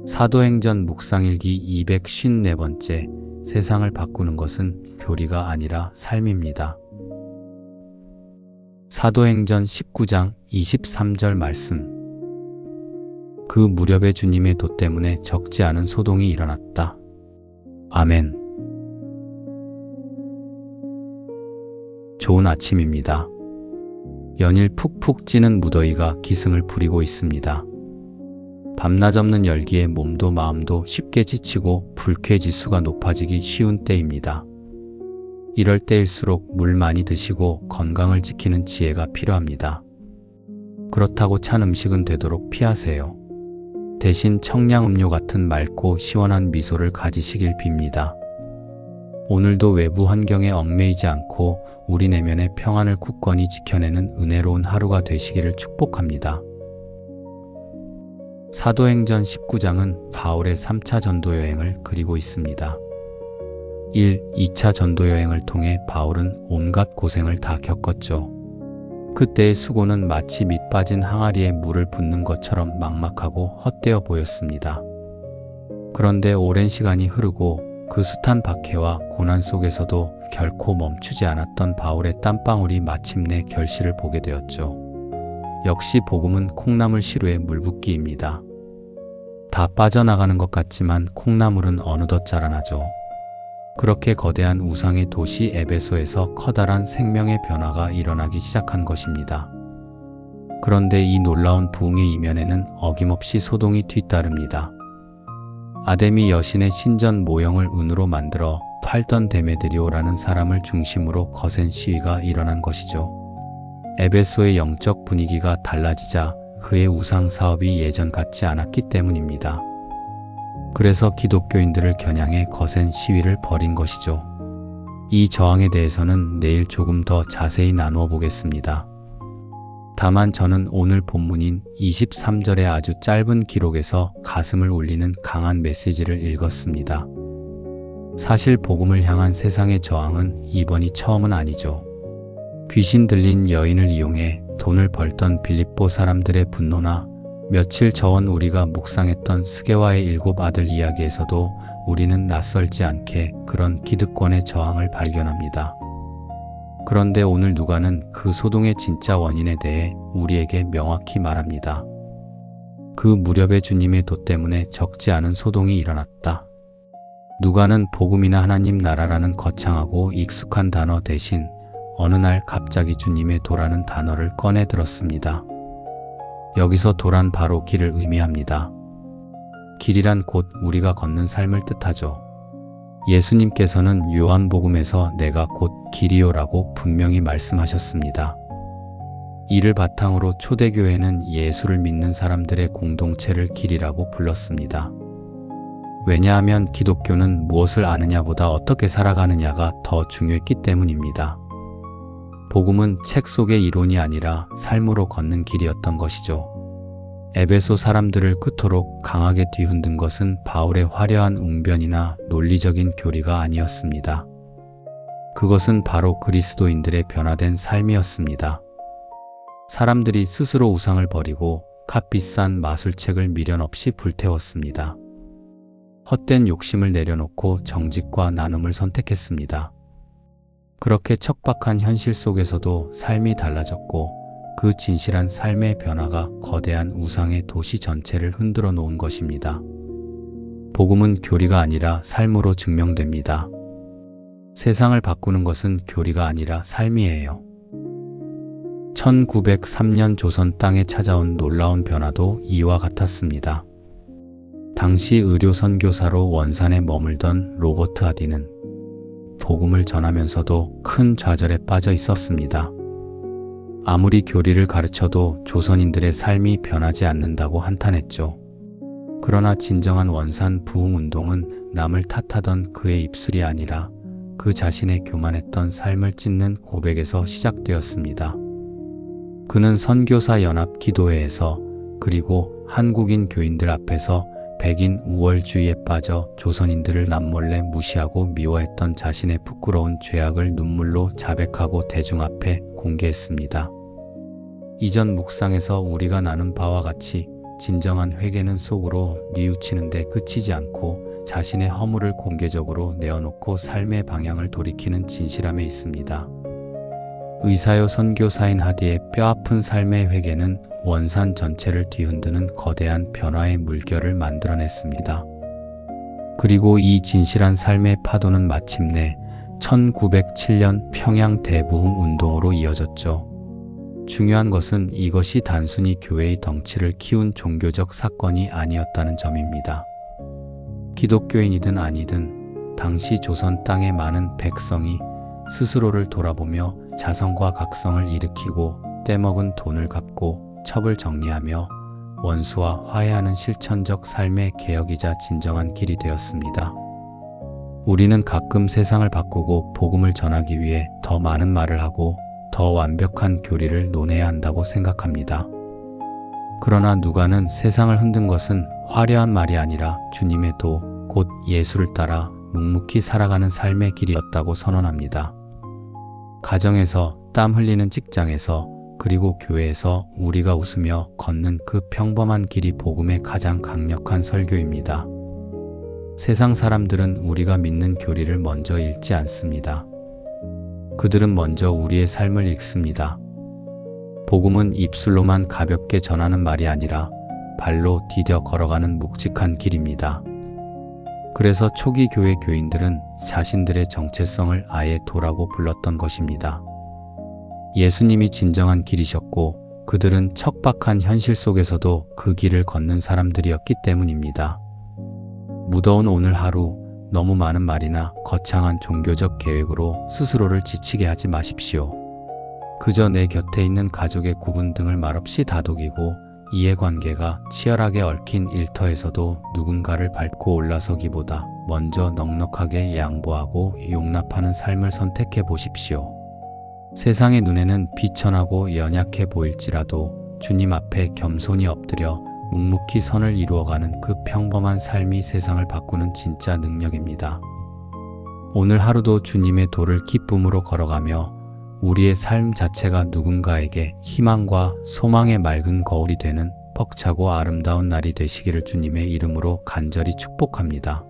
사도행전 묵상일기 254번째 세상을 바꾸는 것은 교리가 아니라 삶입니다. 사도행전 19장 23절 말씀. 그 무렵에 주님의 도 때문에 적지 않은 소동이 일어났다. 아멘. 좋은 아침입니다. 연일 푹푹 찌는 무더위가 기승을 부리고 있습니다. 밤낮 없는 열기에 몸도 마음도 쉽게 지치고 불쾌지수가 높아지기 쉬운 때입니다. 이럴 때일수록 물 많이 드시고 건강을 지키는 지혜가 필요합니다. 그렇다고 찬 음식은 되도록 피하세요. 대신 청량음료 같은 맑고 시원한 미소를 가지시길 빕니다. 오늘도 외부 환경에 얽매이지 않고 우리 내면의 평안을 굳건히 지켜내는 은혜로운 하루가 되시기를 축복합니다. 사도행전 19장은 바울의 3차 전도여행을 그리고 있습니다. 2차 전도여행을 통해 바울은 온갖 고생을 다 겪었죠. 그때의 수고는 마치 밑 빠진 항아리에 물을 붓는 것처럼 막막하고 헛되어 보였습니다. 그런데 오랜 시간이 흐르고 그 숱한 박해와 고난 속에서도 결코 멈추지 않았던 바울의 땀방울이 마침내 결실을 보게 되었죠. 역시 복음은 콩나물 시루의 물붓기입니다. 다 빠져나가는 것 같지만 콩나물은 어느덧 자라나죠. 그렇게 거대한 우상의 도시 에베소에서 커다란 생명의 변화가 일어나기 시작한 것입니다. 그런데 이 놀라운 부흥의 이면에는 어김없이 소동이 뒤따릅니다. 아데미 여신의 신전 모형을 은으로 만들어 팔던 데메드리오라는 사람을 중심으로 거센 시위가 일어난 것이죠. 에베소의 영적 분위기가 달라지자 그의 우상 사업이 예전 같지 않았기 때문입니다. 그래서 기독교인들을 겨냥해 거센 시위를 벌인 것이죠. 이 저항에 대해서는 내일 조금 더 자세히 나누어 보겠습니다. 다만 저는 오늘 본문인 23절의 아주 짧은 기록에서 가슴을 울리는 강한 메시지를 읽었습니다. 사실 복음을 향한 세상의 저항은 이번이 처음은 아니죠. 귀신 들린 여인을 이용해 돈을 벌던 빌립보 사람들의 분노나 며칠 전 우리가 묵상했던 스게와의 7 아들 이야기에서도 우리는 낯설지 않게 그런 기득권의 저항을 발견합니다. 그런데 오늘 누가는 그 소동의 진짜 원인에 대해 우리에게 명확히 말합니다. 그 무렵에 주님의 도 때문에 적지 않은 소동이 일어났다. 누가는 복음이나 하나님 나라라는 거창하고 익숙한 단어 대신 어느 날 갑자기 주님의 도라는 단어를 꺼내 들었습니다. 여기서 도란 바로 길을 의미합니다. 길이란 곧 우리가 걷는 삶을 뜻하죠. 예수님께서는 요한복음에서 내가 곧 길이요라고 분명히 말씀하셨습니다. 이를 바탕으로 초대교회는 예수를 믿는 사람들의 공동체를 길이라고 불렀습니다. 왜냐하면 기독교는 무엇을 아느냐보다 어떻게 살아가느냐가 더 중요했기 때문입니다. 복음은 책 속의 이론이 아니라 삶으로 걷는 길이었던 것이죠. 에베소 사람들을 그토록 강하게 뒤흔든 것은 바울의 화려한 웅변이나 논리적인 교리가 아니었습니다. 그것은 바로 그리스도인들의 변화된 삶이었습니다. 사람들이 스스로 우상을 버리고 값비싼 마술책을 미련 없이 불태웠습니다. 헛된 욕심을 내려놓고 정직과 나눔을 선택했습니다. 그렇게 척박한 현실 속에서도 삶이 달라졌고 그 진실한 삶의 변화가 거대한 우상의 도시 전체를 흔들어 놓은 것입니다. 복음은 교리가 아니라 삶으로 증명됩니다. 세상을 바꾸는 것은 교리가 아니라 삶이에요. 1903년 조선 땅에 찾아온 놀라운 변화도 이와 같았습니다. 당시 의료 선교사로 원산에 머물던 로버트 하디는 복음을 전하면서도 큰 좌절에 빠져 있었습니다. 아무리 교리를 가르쳐도 조선인들의 삶이 변하지 않는다고 한탄했죠. 그러나 진정한 원산 부흥운동은 남을 탓하던 그의 입술이 아니라 그 자신의 교만했던 삶을 찢는 고백에서 시작되었습니다. 그는 선교사 연합 기도회에서 그리고 한국인 교인들 앞에서 백인 우월주의에 빠져 조선인들을 남몰래 무시하고 미워했던 자신의 부끄러운 죄악을 눈물로 자백하고 대중 앞에 공개했습니다. 이전 묵상에서 우리가 나눈 바와 같이 진정한 회개는 속으로 뉘우치는데 그치지 않고 자신의 허물을 공개적으로 내어놓고 삶의 방향을 돌이키는 진실함에 있습니다. 의사요 선교사인 하디의 뼈아픈 삶의 회개는 원산 전체를 뒤흔드는 거대한 변화의 물결을 만들어냈습니다. 그리고 이 진실한 삶의 파도는 마침내 1907년 평양 대부흥 운동으로 이어졌죠. 중요한 것은 이것이 단순히 교회의 덩치를 키운 종교적 사건이 아니었다는 점입니다. 기독교인이든 아니든 당시 조선 땅의 많은 백성이 스스로를 돌아보며 자성과 각성을 일으키고 떼먹은 돈을 갚고 첩을 정리하며 원수와 화해하는 실천적 삶의 개혁이자 진정한 길이 되었습니다. 우리는 가끔 세상을 바꾸고 복음을 전하기 위해 더 많은 말을 하고 더 완벽한 교리를 논해야 한다고 생각합니다. 그러나 누가는 세상을 흔든 것은 화려한 말이 아니라 주님의 도, 곧 예수를 따라 묵묵히 살아가는 삶의 길이었다고 선언합니다. 가정에서, 땀 흘리는 직장에서, 그리고 교회에서 우리가 웃으며 걷는 그 평범한 길이 복음의 가장 강력한 설교입니다. 세상 사람들은 우리가 믿는 교리를 먼저 읽지 않습니다. 그들은 먼저 우리의 삶을 읽습니다. 복음은 입술로만 가볍게 전하는 말이 아니라 발로 디뎌 걸어가는 묵직한 길입니다. 그래서 초기 교회 교인들은 자신들의 정체성을 아예 도라고 불렀던 것입니다. 예수님이 진정한 길이셨고 그들은 척박한 현실 속에서도 그 길을 걷는 사람들이었기 때문입니다. 무더운 오늘 하루, 너무 많은 말이나 거창한 종교적 계획으로 스스로를 지치게 하지 마십시오. 그저 내 곁에 있는 가족의 구분 등을 말없이 다독이고 이해관계가 치열하게 얽힌 일터에서도 누군가를 밟고 올라서기보다 먼저 넉넉하게 양보하고 용납하는 삶을 선택해 보십시오. 세상의 눈에는 비천하고 연약해 보일지라도 주님 앞에 겸손히 엎드려 묵묵히 선을 이루어가는 그 평범한 삶이 세상을 바꾸는 진짜 능력입니다. 오늘 하루도 주님의 도를 기쁨으로 걸어가며 우리의 삶 자체가 누군가에게 희망과 소망의 맑은 거울이 되는 벅차고 아름다운 날이 되시기를 주님의 이름으로 간절히 축복합니다.